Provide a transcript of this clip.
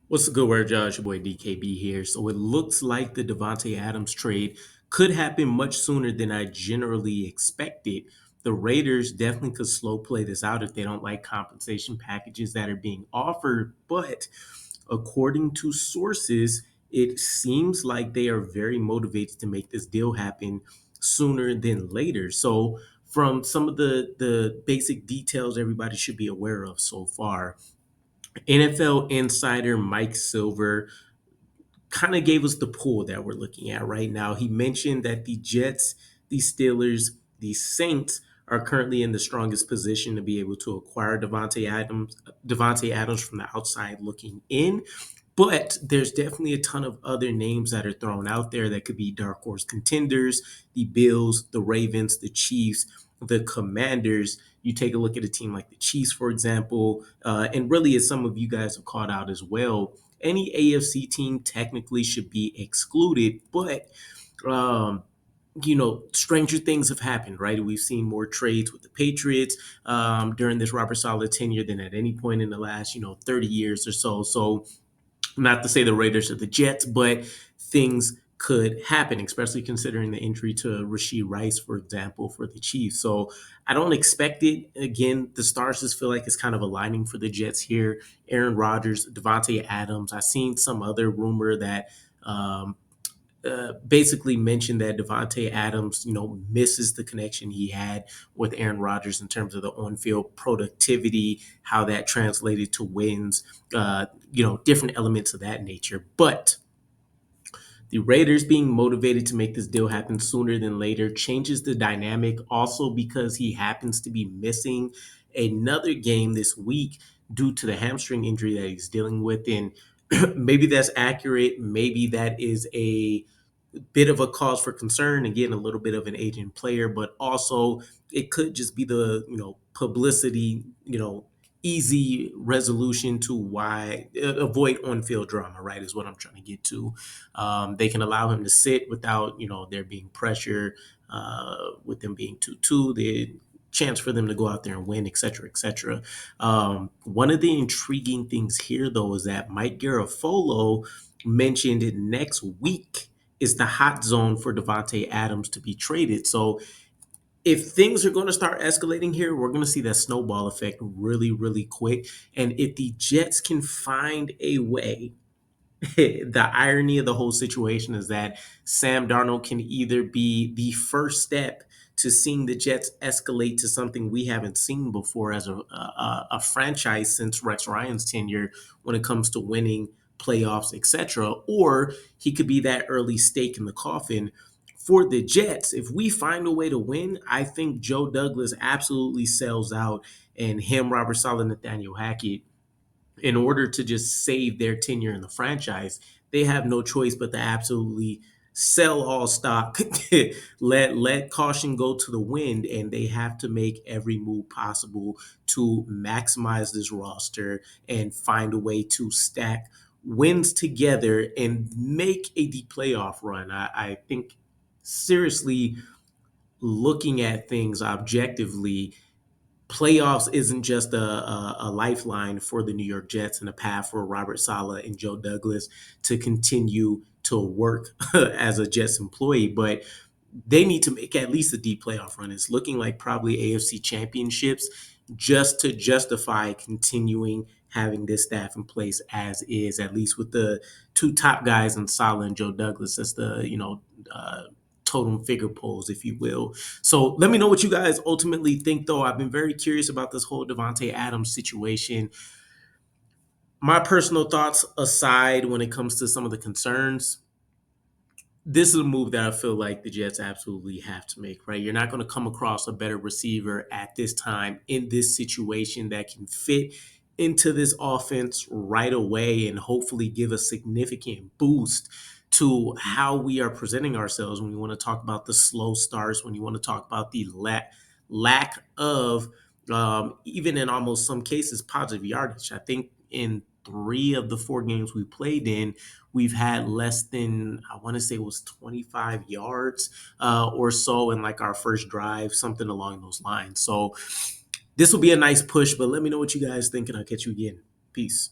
What's the good word, Josh? Your boy DKB here. So it looks like the Davante Adams trade could happen much sooner than I generally expected. The Raiders definitely could slow play this out if they don't like compensation packages that are being offered. But according to sources, it seems like they are very motivated to make this deal happen sooner than later. So from some of the basic details everybody should be aware of so far, NFL insider Mike Silver kind of gave us the pool that we're looking at right now. He mentioned that the Jets, the Steelers, the Saints are currently in the strongest position to be able to acquire Devontae Adams from the outside looking in. But there's definitely a ton of other names that are thrown out there that could be dark horse contenders: the Bills, the Ravens, the Chiefs, the Commanders. You take a look at a team like the Chiefs, for example, and really, as some of you guys have called out as well, any AFC team technically should be excluded. But um, stranger things have happened, right? We've seen more trades with the Patriots during this Robert Saleh tenure than at any point in the last, 30 years or so. So not to say the Raiders or the Jets, but things could happen, especially considering the injury to Rasheed Rice, for example, for the Chiefs. So I don't expect it. Again, the stars just feel like it's kind of aligning for the Jets here. Aaron Rodgers, Davante Adams. I've seen some other rumor that um, basically mentioned that Davante Adams, misses the connection he had with Aaron Rodgers in terms of the on-field productivity, how that translated to wins, different elements of that nature. But the Raiders being motivated to make this deal happen sooner than later changes the dynamic also because he happens to be missing another game this week due to the hamstring injury that he's dealing with. And maybe that's accurate. Maybe that is a bit of a cause for concern. Again, a little bit of an aging player, but also it could just be the publicity, easy resolution to why avoid on-field drama. Right, is what I'm trying to get to. They can allow him to sit without there being pressure, with them being 2-2. The chance for them to go out there and win, et cetera, et cetera. One of the intriguing things here, though, is that Mike Garafolo mentioned it next week is the hot zone for Davante Adams to be traded. So if things are going to start escalating here, we're going to see that snowball effect really, really quick. And if the Jets can find a way, the irony of the whole situation is that Sam Darnold can either be the first step to seeing the Jets escalate to something we haven't seen before as a franchise since Rex Ryan's tenure when it comes to winning playoffs, etc., or he could be that early stake in the coffin for the Jets. If we find a way to win, I think Joe Douglas absolutely sells out, and him, Robert Saleh, Nathaniel Hackett, in order to just save their tenure in the franchise, they have no choice but to absolutely sell all stock, let caution go to the wind, and they have to make every move possible to maximize this roster and find a way to stack wins together and make a deep playoff run. I think seriously, looking at things objectively, playoffs isn't just a lifeline for the New York Jets and a path for Robert Saleh and Joe Douglas to continue to work as a Jets employee, but they need to make at least a deep playoff run. It's looking like probably AFC championships just to justify continuing having this staff in place as is, at least with the two top guys in Saleh and Joe Douglas as the, totem figure poles, if you will. So let me know what you guys ultimately think, though. I've been very curious about this whole Davante Adams situation. My personal thoughts aside, when it comes to some of the concerns, this is a move that I feel like the Jets absolutely have to make, right? You're not going to come across a better receiver at this time in this situation that can fit into this offense right away and hopefully give a significant boost to how we are presenting ourselves when we want to talk about the slow starts, when you want to talk about the lack of, even in almost some cases, positive yardage. I think in 3 of the 4 games we played in, we've had less than, I want to say it was 25 yards or so in like our first drive, something along those lines. So this will be a nice push, but let me know what you guys think and I'll catch you again. Peace.